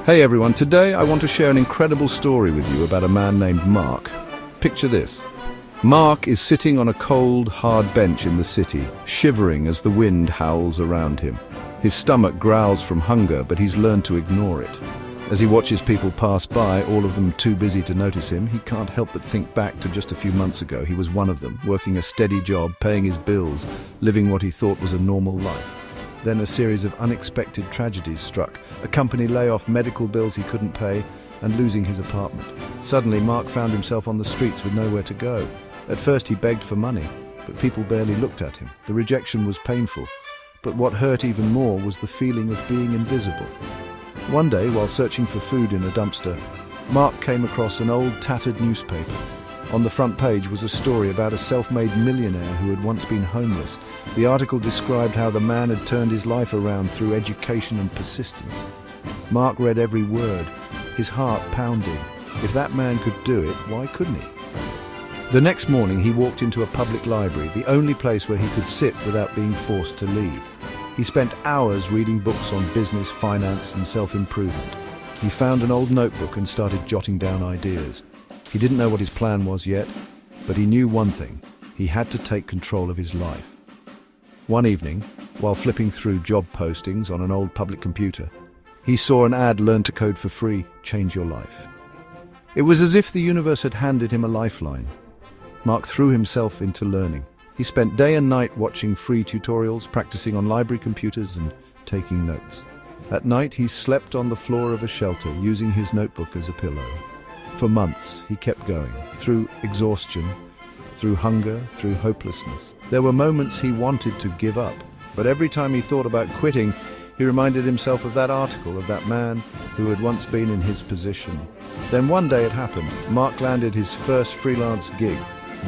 Hey everyone, today I want to share an incredible story with you about a man named Mark. Picture this. Mark is sitting on a cold, hard bench in the city, shivering as the wind howls around him. His stomach growls from hunger, but he's learned to ignore it. As he watches people pass by, all of them too busy to notice him, he can't help but think back to just a few months ago. He was one of them, working a steady job, paying his bills, living what he thought was a normal life. Then a series of unexpected tragedies struck. A company layoff, medical bills he couldn't pay, and losing his apartment. Suddenly, Mark found himself on the streets with nowhere to go. At first he begged for money, but people barely looked at him. The rejection was painful, but what hurt even more was the feeling of being invisible. One day, while searching for food in a dumpster, Mark came across an old tattered newspaper. On the front page was a story about a self-made millionaire who had once been homeless. The article described how the man had turned his life around through education and persistence. Mark read every word, his heart pounding. If that man could do it, why couldn't he? The next morning he walked into a public library, the only place where he could sit without being forced to leave. He spent hours reading books on business, finance, and self-improvement. He found an old notebook and started jotting down ideas. He didn't know what his plan was yet, but he knew one thing: he had to take control of his life. One evening, while flipping through job postings on an old public computer, he saw an ad: "Learn to code for free, change your life." It was as if the universe had handed him a lifeline. Mark threw himself into learning. He spent day and night watching free tutorials, practicing on library computers and taking notes. At night he slept on the floor of a shelter, using his notebook as a pillow. For months he kept going, through exhaustion, through hunger, through hopelessness. There were moments he wanted to give up, but every time he thought about quitting, he reminded himself of that article, of that man who had once been in his position. Then one day it happened. Mark landed his first freelance gig,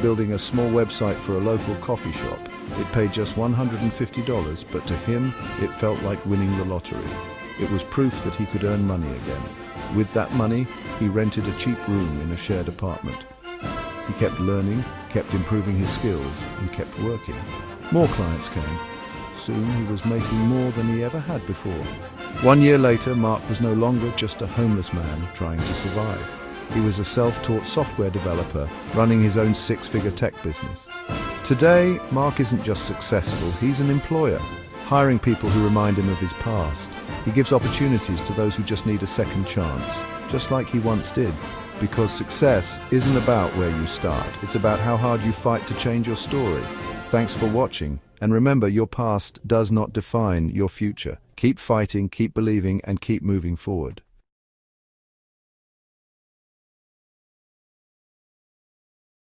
building a small website for a local coffee shop. It paid just $150, but to him it felt like winning the lottery. It was proof that he could earn money again. With that money, he rented a cheap room in a shared apartment. He kept learning, kept improving his skills, and kept working. More clients came. Soon he was making more than he ever had before. 1 year later, Mark was no longer just a homeless man trying to survive. He was a self-taught software developer running his own six-figure tech business. Today, Mark isn't just successful, he's an employer, hiring people who remind him of his past. He gives opportunities to those who just need a second chance, just like he once did. Because success isn't about where you start, it's about how hard you fight to change your story. Thanks for watching, and remember, your past does not define your future. Keep fighting, keep believing, and keep moving forward.